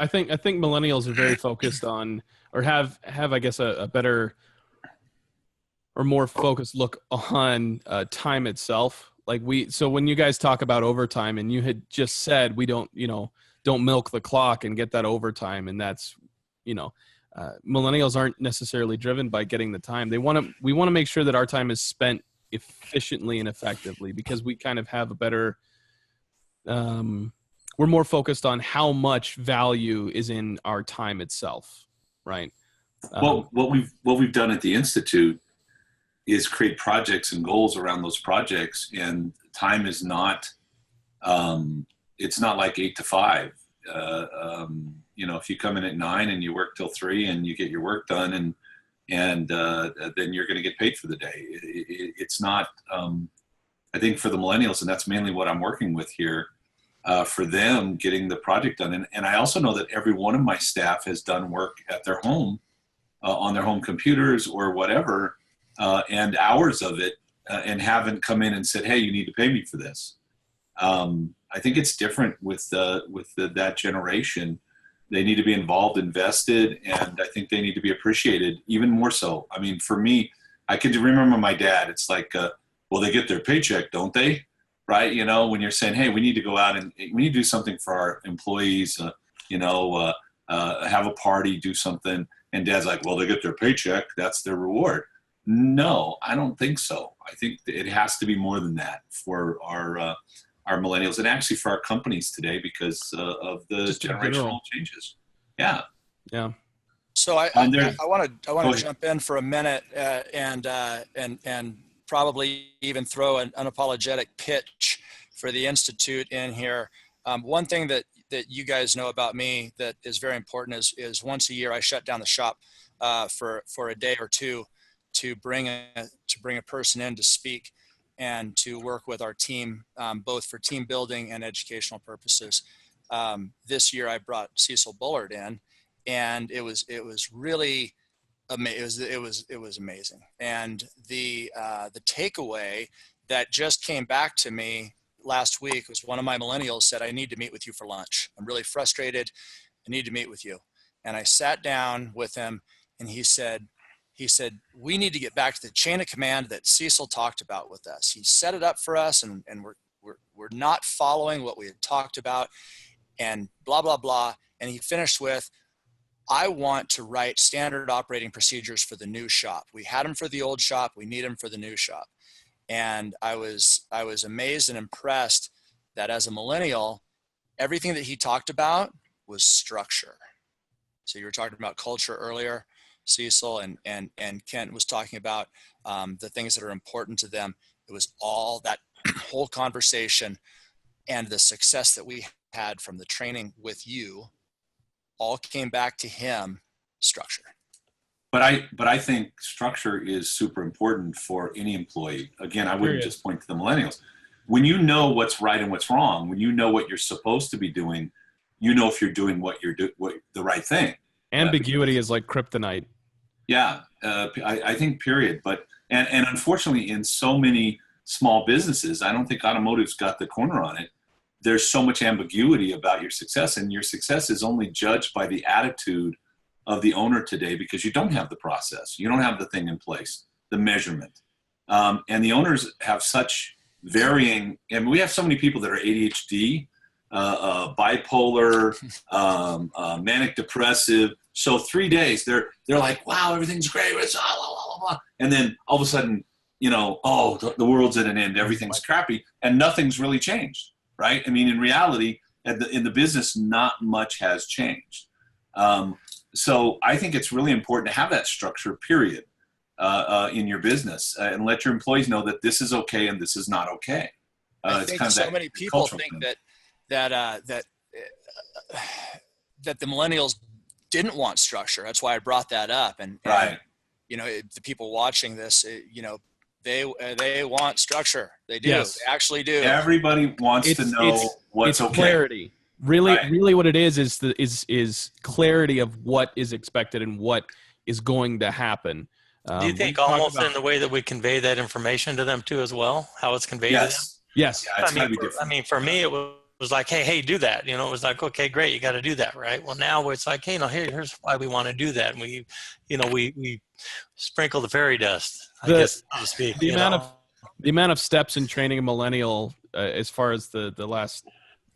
I think millennials are very focused on, or have I guess a better or more focused look on time itself. So when you guys talk about overtime, and you had just said we don't milk the clock and get that overtime, and that's millennials aren't necessarily driven by getting the time. We want to make sure that our time is spent efficiently and effectively, because we kind of have a better we're more focused on how much value is in our time itself, right? Well, what we've done at the Institute is create projects and goals around those projects, and time is not it's not like 8 to 5. If you come in at 9 and you work till 3 and you get your work done, and then you're going to get paid for the day. It's not. I think for the millennials, and that's mainly what I'm working with here, for them getting the project done. And I also know that every one of my staff has done work at their home, on their home computers or whatever, and hours of it, and haven't come in and said, "Hey, you need to pay me for this." I think it's different with that generation. They need to be involved, invested, and I think they need to be appreciated even more so. I mean, for me, I can remember my dad. It's like, well, they get their paycheck, don't they? Right? When you're saying, "Hey, we need to go out and we need to do something for our employees, have a party, do something," and Dad's like, "Well, they get their paycheck. That's their reward." No, I don't think so. I think it has to be more than that for our millennials, and actually for our companies today, because of the generational changes. Yeah. Yeah. So I want to jump in for a minute and probably even throw an unapologetic pitch for the Institute in here. One thing that you guys know about me that is very important is once a year I shut down the shop for a day or two to bring a person in to speak and to work with our team, both for team building and educational purposes. This year I brought Cecil Bullard in, and it was really amazing. It was amazing. And the takeaway that just came back to me last week was one of my millennials said, "I need to meet with you for lunch. I'm really frustrated. I need to meet with you." And I sat down with him, and he said, "We need to get back to the chain of command that Cecil talked about with us. He set it up for us, and we're not following what we had talked about, and blah, blah, blah." And he finished with, "I want to write standard operating procedures for the new shop. We had them for the old shop. We need them for the new shop." And I was amazed and impressed that as a millennial, everything that he talked about was structure. So you were talking about culture earlier, Cecil, and Kent was talking about the things that are important to them. It was all that whole conversation and the success that we had from the training with you all came back to him, structure. But I think structure is super important for any employee. Again, I wouldn't just point to the millennials. When you know what's right and what's wrong, when you know what you're supposed to be doing, you know if you're doing what the right thing. Ambiguity is like kryptonite. Yeah, I think period. But and unfortunately, in so many small businesses, I don't think Automotive's got the corner on it. There's so much ambiguity about your success, and your success is only judged by the attitude of the owner today, because you don't have the process, you don't have the thing in place, the measurement, and the owners have such varying. And we have so many people that are ADHD, bipolar, manic depressive. So 3 days they're like, wow, everything's great, it's blah, blah, blah, blah. And then all of a sudden, the world's at an end, everything's crappy, and nothing's really changed, right? I mean, in reality, in the business, not much has changed. So I think it's really important to have that structure, period, in your business, and let your employees know that this is okay and this is not okay. I think so many people think that the millennials didn't want structure. That's why I brought that up. And right. The people watching this, they want structure. They do. Yes. They actually do. Everybody wants to know what's okay. Clarity. Really what it is clarity of what is expected and what is going to happen. Do you think almost in the way that we convey that information to them too as well, how it's conveyed to them? Yes. Yeah, it's gotta be different. I mean, for me, it was like, hey, do that. It was like, okay, great, you got to do that, right? Well, now it's like, hey, here's why we want to do that. And we sprinkle the fairy dust, I guess, so to speak. The amount of steps in training a millennial, as far as the last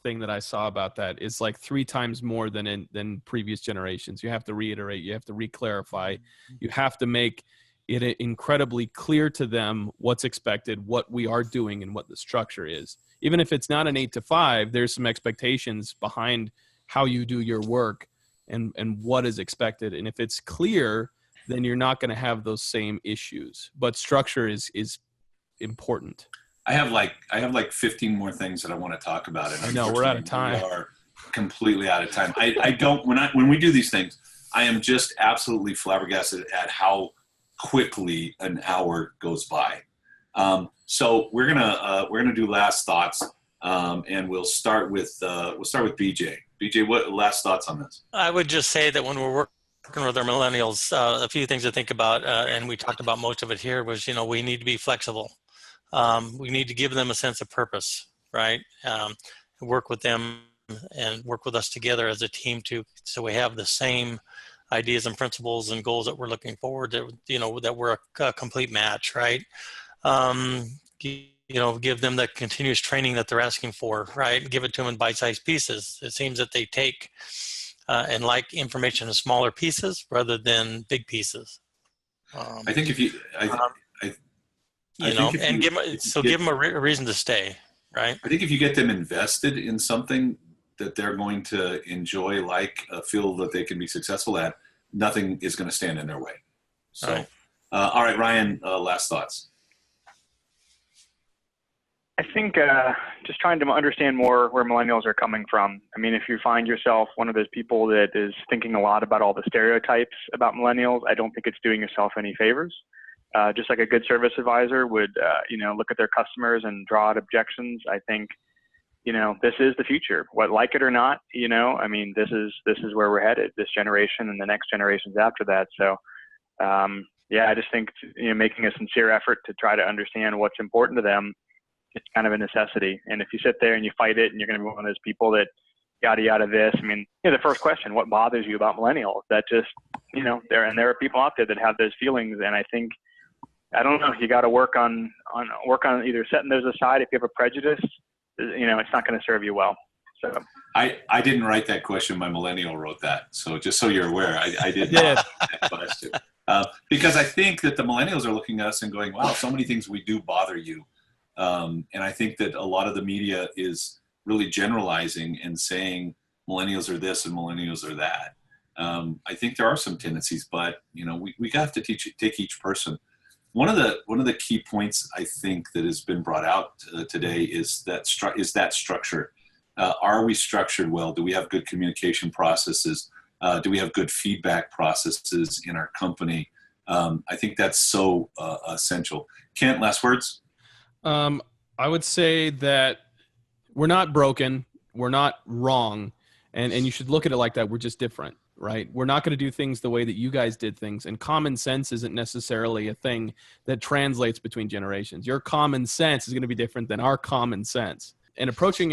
thing that I saw about that, is like 3 times more than previous generations. You have to reiterate, you have to re-clarify, you have to make it incredibly clear to them what's expected, what we are doing, and what the structure is. Even if it's not an 8 to 5, there's some expectations behind how you do your work and what is expected. And if it's clear, then you're not going to have those same issues. But structure is important. I have like 15 more things that I want to talk about. And I know we're out of time. We are completely out of time. I don't, when we do these things, I am just absolutely flabbergasted at how quickly an hour goes by. So we're gonna do last thoughts, and we'll start with BJ. BJ, what last thoughts on this? I would just say that when we're working with our millennials, a few things to think about, and we talked about most of it here, was we need to be flexible. We need to give them a sense of purpose, right? Work with them and work with us together as a team so we have the same ideas and principles and goals that we're looking forward to, that we're a complete match, right? Give them the continuous training that they're asking for, right? Give it to them in bite-sized pieces. It seems that they take and like information in smaller pieces rather than big pieces. I think if you, give them a reason to stay, right? I think if you get them invested in something that they're going to enjoy, feel that they can be successful at, nothing is going to stand in their way. So, right. All right, Ryan, last thoughts. I think just trying to understand more where millennials are coming from. I mean, if you find yourself one of those people that is thinking a lot about all the stereotypes about millennials, I don't think it's doing yourself any favors. just like a good service advisor would, look at their customers and draw out objections. I think, this is the future. What, like it or not, this is where we're headed, this generation and the next generations after that. So, I just think, making a sincere effort to try to understand what's important to them, it's kind of a necessity. And if you sit there and you fight it and you're going to be one of those people that yada, yada this, the first question, what bothers you about millennials? That just, there are people out there that have those feelings. And I think, I don't know, you got to work on either setting those aside. If you have a prejudice, it's not going to serve you well. So I didn't write that question. My millennial wrote that. So just so you're aware, I did not write that question. Because I think that the millennials are looking at us and going, wow, so many things we do bother you. And I think that a lot of the media is really generalizing and saying millennials are this and millennials are that. I think there are some tendencies, but we have to take each person. One of the key points I think that has been brought out today is that structure. Are we structured well? Do we have good communication processes? Do we have good feedback processes in our company? I think that's so essential. Kent, last words? I would say that we're not broken. We're not wrong. And you should look at it like that. We're just different, right? We're not going to do things the way that you guys did things. And common sense isn't necessarily a thing that translates between generations. Your common sense is going to be different than our common sense. And approaching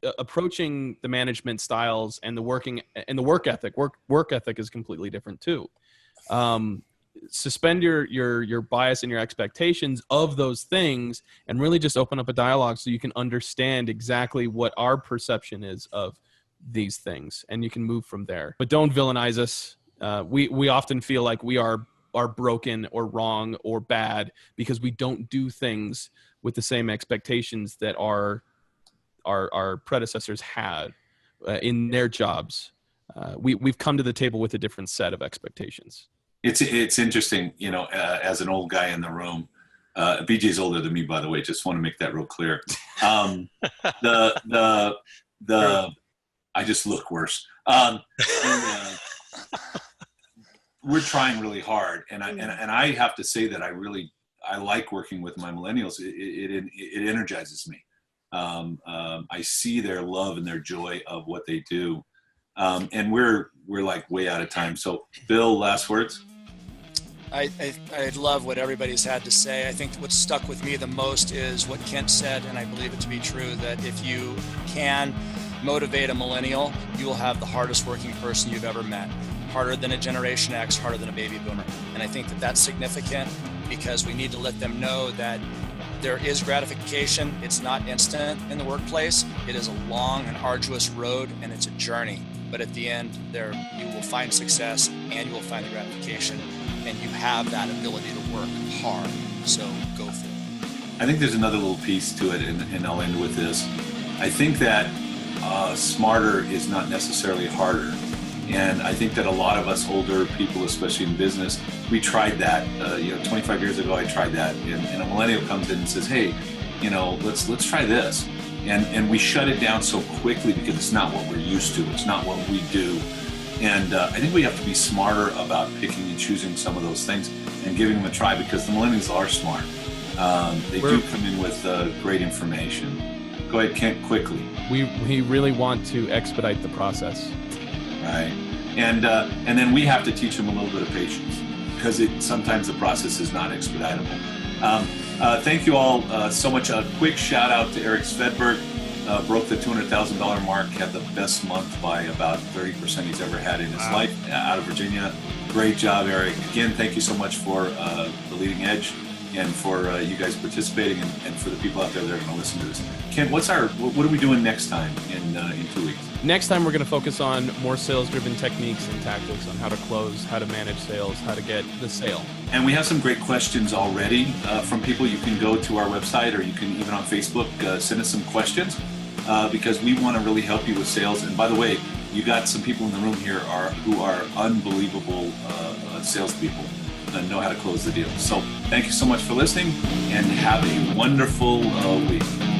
the management styles and the work ethic is completely different too. Suspend your bias and your expectations of those things and really just open up a dialogue so you can understand exactly what our perception is of these things, and you can move from there. But don't villainize us. We often feel like we are broken or wrong or bad because we don't do things with the same expectations that our predecessors had in their jobs. We've come to the table with a different set of expectations. It's interesting, as an old guy in the room. BJ's older than me, by the way. Just want to make that real clear. I just look worse. We're trying really hard, and I have to say that I like working with my millennials. It energizes me. I see their love and their joy of what they do, and we're like way out of time. So, Bill, last words. I love what everybody's had to say. I think what stuck with me the most is what Kent said, and I believe it to be true, that if you can motivate a millennial, you will have the hardest working person you've ever met. Harder than a Generation X, harder than a baby boomer. And I think that that's significant because we need to let them know that there is gratification. It's not instant in the workplace. It is a long and arduous road, and it's a journey. But at the end, you will find success and you will find the gratification, and you have that ability to work hard. So go for it. I think there's another little piece to it, and I'll end with this. I think that smarter is not necessarily harder. And I think that a lot of us older people, especially in business, we tried that. 25 years ago, I tried that. And a millennial comes in and says, hey, let's try this. And we shut it down so quickly because it's not what we're used to. It's not what we do. And I think we have to be smarter about picking and choosing some of those things and giving them a try, because the millennials are smart. They do come in with great information. Go ahead, Kent, quickly. We really want to expedite the process. Right. And then we have to teach them a little bit of patience, because sometimes the process is not expeditable. Thank you all so much. A quick shout out to Eric Svedberg. Broke the $200,000 mark, had the best month by about 30% he's ever had in his life, out of Virginia. Great job, Eric. Again, thank you so much for the Leading Edge and for you guys participating, and for the people out there that are going to listen to this. Ken, what are we doing next time in 2 weeks? Next time, we're going to focus on more sales-driven techniques and tactics on how to close, how to manage sales, how to get the sale. And we have some great questions already from people. You can go to our website, or you can even on Facebook send us some questions, because we want to really help you with sales. And by the way, you got some people in the room here who are unbelievable salespeople and know how to close the deal. So thank you so much for listening, and have a wonderful week.